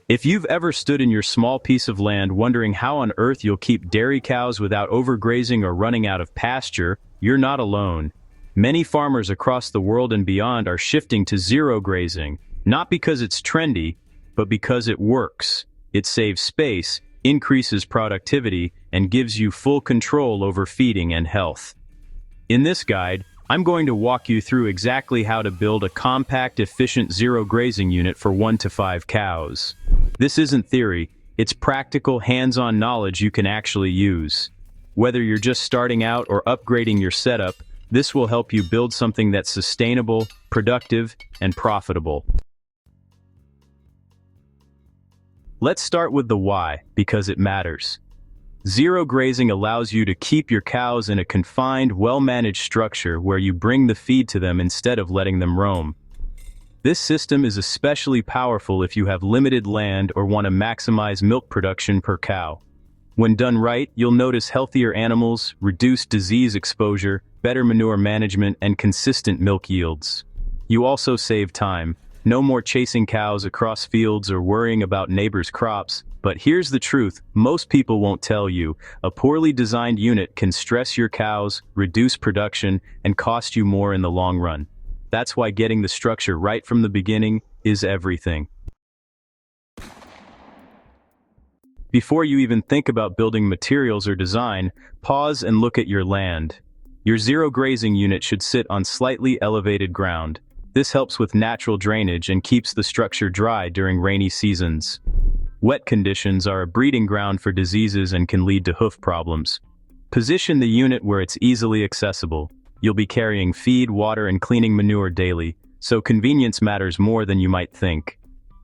If you've ever stood in your small piece of land wondering how on earth you'll keep dairy cows without overgrazing or running out of pasture, you're not alone. Many farmers across the world and beyond are shifting to zero grazing, not because it's trendy, but because it works. It saves space, increases productivity, and gives you full control over feeding and health. In this guide, I'm going to walk you through exactly how to build a compact, efficient zero grazing unit for 1 to 5 cows. This isn't theory, it's practical, hands-on knowledge you can actually use. Whether you're just starting out or upgrading your setup, this will help you build something that's sustainable, productive, and profitable. Let's start with the why, because it matters. Zero grazing allows you to keep your cows in a confined, well-managed structure where you bring the feed to them instead of letting them roam. This system is especially powerful if you have limited land or want to maximize milk production per cow. When done right, you'll notice healthier animals, reduced disease exposure, better manure management, and consistent milk yields. You also save time. No more chasing cows across fields or worrying about neighbors' crops. But here's the truth, most people won't tell you. A poorly designed unit can stress your cows, reduce production, and cost you more in the long run. That's why getting the structure right from the beginning is everything. Before you even think about building materials or design, pause and look at your land. Your zero grazing unit should sit on slightly elevated ground. This helps with natural drainage and keeps the structure dry during rainy seasons. Wet conditions are a breeding ground for diseases and can lead to hoof problems. Position the unit where it's easily accessible. You'll be carrying feed, water, and cleaning manure daily, so convenience matters more than you might think.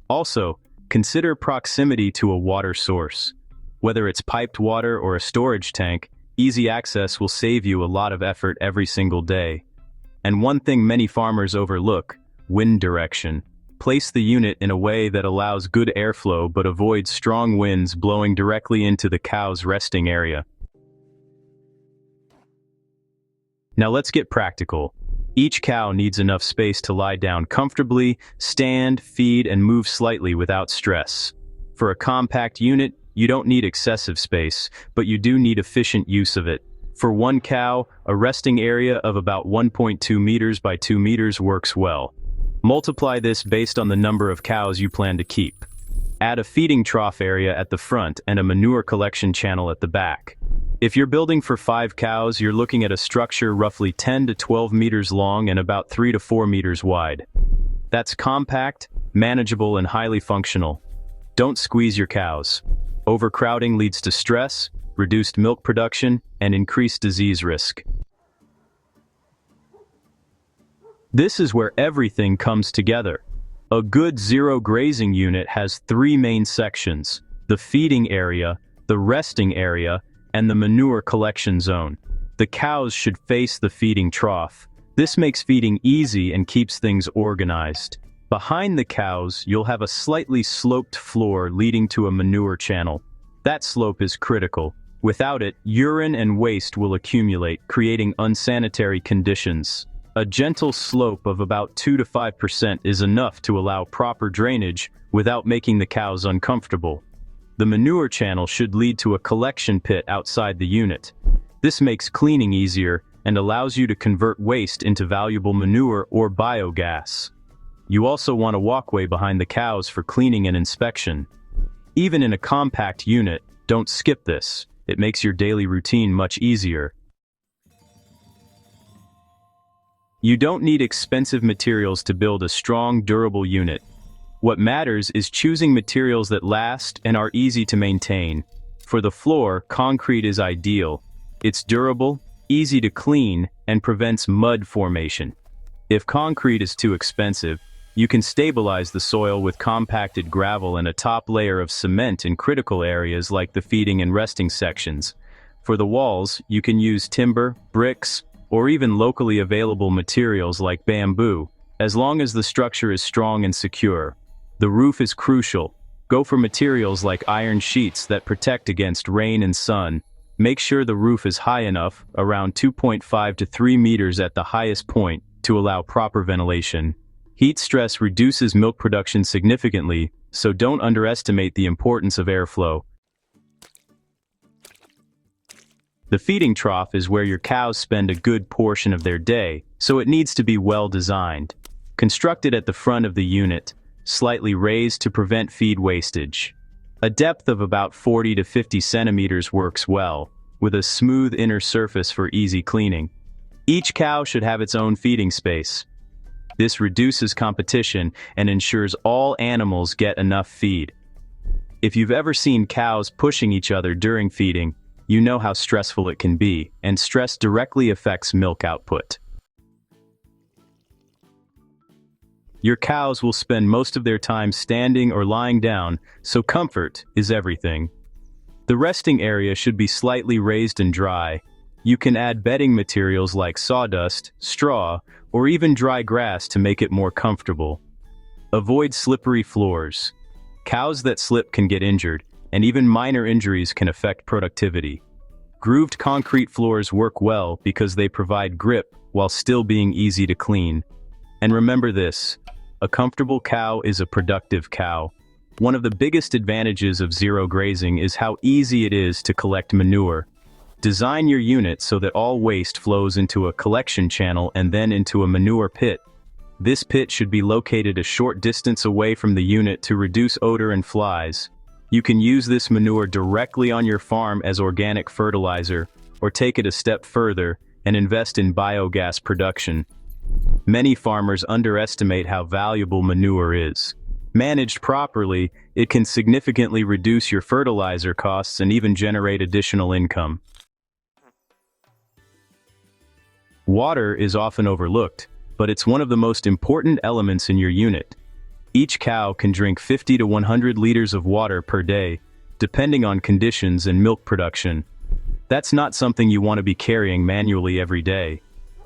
Also, consider proximity to a water source. Whether it's piped water or a storage tank, easy access will save you a lot of effort every single day. And one thing many farmers overlook: wind direction. Place the unit in a way that allows good airflow but avoids strong winds blowing directly into the cow's resting area. Now let's get practical. Each cow needs enough space to lie down comfortably, stand, feed, and move slightly without stress. For a compact unit, you don't need excessive space, but you do need efficient use of it. For one cow, a resting area of about 1.2 meters by 2 meters works well. Multiply this based on the number of cows you plan to keep. Add a feeding trough area at the front and a manure collection channel at the back. If you're building for 5 cows, you're looking at a structure roughly 10 to 12 meters long and about 3 to 4 meters wide. That's compact, manageable, and highly functional. Don't squeeze your cows. Overcrowding leads to stress, reduced milk production, and increased disease risk. This is where everything comes together. A good zero grazing unit has 3 main sections: the feeding area, the resting area, and the manure collection zone. The cows should face the feeding trough. This makes feeding easy and keeps things organized. Behind the cows, you'll have a slightly sloped floor leading to a manure channel. That slope is critical. Without it, urine and waste will accumulate, creating unsanitary conditions. A gentle slope of about 2 to 5% is enough to allow proper drainage without making the cows uncomfortable. The manure channel should lead to a collection pit outside the unit. This makes cleaning easier and allows you to convert waste into valuable manure or biogas. You also want a walkway behind the cows for cleaning and inspection. Even in a compact unit, don't skip this. It makes your daily routine much easier. You don't need expensive materials to build a strong, durable unit. What matters is choosing materials that last and are easy to maintain. For the floor, concrete is ideal. It's durable, easy to clean, and prevents mud formation. If concrete is too expensive, you can stabilize the soil with compacted gravel and a top layer of cement in critical areas like the feeding and resting sections. For the walls, you can use timber, bricks, or even locally available materials like bamboo, as long as the structure is strong and secure. The roof is crucial. Go for materials like iron sheets that protect against rain and sun. Make sure the roof is high enough, around 2.5 to 3 meters at the highest point, to allow proper ventilation. Heat stress reduces milk production significantly, so don't underestimate the importance of airflow. The feeding trough is where your cows spend a good portion of their day, so it needs to be well designed. Constructed at the front of the unit, slightly raised to prevent feed wastage. A depth of about 40 to 50 centimeters works well, with a smooth inner surface for easy cleaning. Each cow should have its own feeding space. This reduces competition and ensures all animals get enough feed. If you've ever seen cows pushing each other during feeding, you know how stressful it can be, and stress directly affects milk output. Your cows will spend most of their time standing or lying down, so comfort is everything. The resting area should be slightly raised and dry. You can add bedding materials like sawdust, straw, or even dry grass to make it more comfortable. Avoid slippery floors. Cows that slip can get injured, and even minor injuries can affect productivity. Grooved concrete floors work well because they provide grip while still being easy to clean. And remember this, a comfortable cow is a productive cow. One of the biggest advantages of zero grazing is how easy it is to collect manure. Design your unit so that all waste flows into a collection channel and then into a manure pit. This pit should be located a short distance away from the unit to reduce odor and flies. You can use this manure directly on your farm as organic fertilizer, or take it a step further and invest in biogas production. Many farmers underestimate how valuable manure is. Managed properly, it can significantly reduce your fertilizer costs and even generate additional income. Water is often overlooked, but it's one of the most important elements in your unit. Each cow can drink 50 to 100 liters of water per day, depending on conditions and milk production. That's not something you want to be carrying manually every day.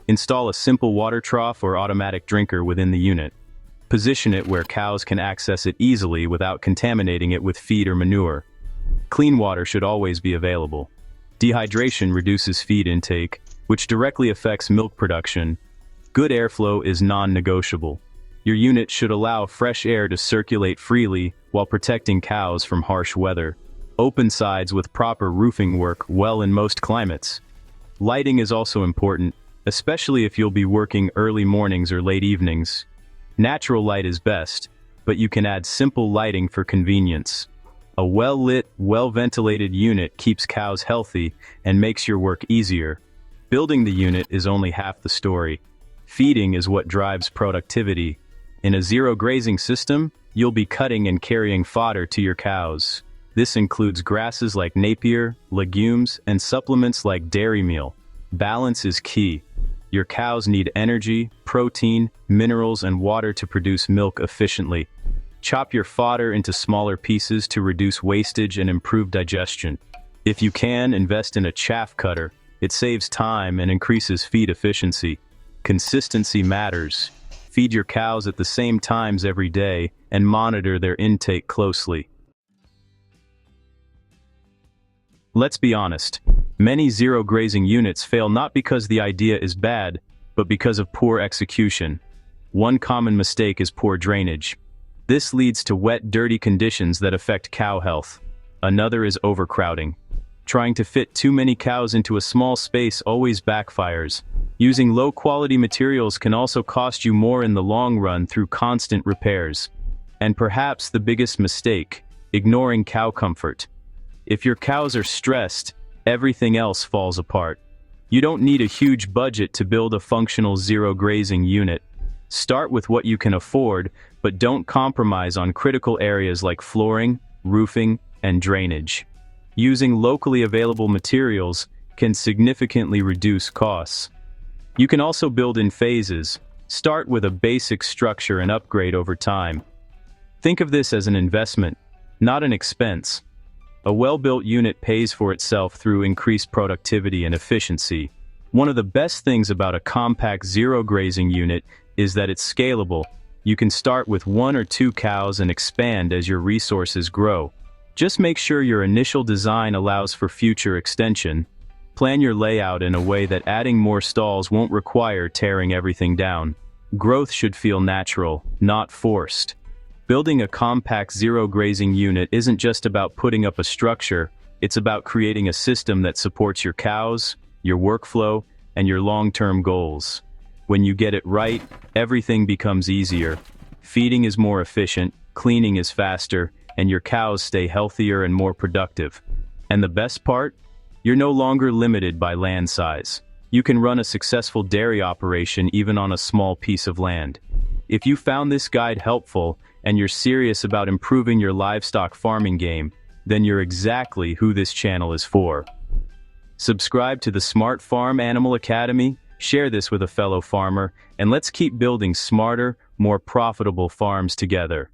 Install a simple water trough or automatic drinker within the unit. Position it where cows can access it easily without contaminating it with feed or manure. Clean water should always be available. Dehydration reduces feed intake, which directly affects milk production. Good airflow is non-negotiable. Your unit should allow fresh air to circulate freely while protecting cows from harsh weather. Open sides with proper roofing work well in most climates. Lighting is also important, especially if you'll be working early mornings or late evenings. Natural light is best, but you can add simple lighting for convenience. A well-lit, well-ventilated unit keeps cows healthy and makes your work easier. Building the unit is only half the story. Feeding is what drives productivity. In a zero grazing system, you'll be cutting and carrying fodder to your cows. This includes grasses like Napier, legumes, and supplements like dairy meal. Balance is key. Your cows need energy, protein, minerals, and water to produce milk efficiently. Chop your fodder into smaller pieces to reduce wastage and improve digestion. If you can, invest in a chaff cutter. It saves time and increases feed efficiency. Consistency matters. Feed your cows at the same times every day and monitor their intake closely. Let's be honest. Many zero grazing units fail not because the idea is bad, but because of poor execution. One common mistake is poor drainage. This leads to wet, dirty conditions that affect cow health. Another is overcrowding. Trying to fit too many cows into a small space always backfires. Using low-quality materials can also cost you more in the long run through constant repairs. And perhaps the biggest mistake, ignoring cow comfort. If your cows are stressed, everything else falls apart. You don't need a huge budget to build a functional zero grazing unit. Start with what you can afford, but don't compromise on critical areas like flooring, roofing, and drainage. Using locally available materials can significantly reduce costs. You can also build in phases. Start with a basic structure and upgrade over time. Think of this as an investment, not an expense. A well-built unit pays for itself through increased productivity and efficiency. One of the best things about a compact zero grazing unit is that it's scalable. You can start with 1 or 2 cows and expand as your resources grow. Just make sure your initial design allows for future extension. Plan your layout in a way that adding more stalls won't require tearing everything down. Growth should feel natural, not forced. Building a compact zero-grazing unit isn't just about putting up a structure, it's about creating a system that supports your cows, your workflow, and your long-term goals. When you get it right, everything becomes easier. Feeding is more efficient, cleaning is faster, and your cows stay healthier and more productive. And the best part? You're no longer limited by land size. You can run a successful dairy operation even on a small piece of land. If you found this guide helpful and you're serious about improving your livestock farming game, then you're exactly who this channel is for. Subscribe to the Smart Farm Animal Academy, share this with a fellow farmer, and let's keep building smarter, more profitable farms together.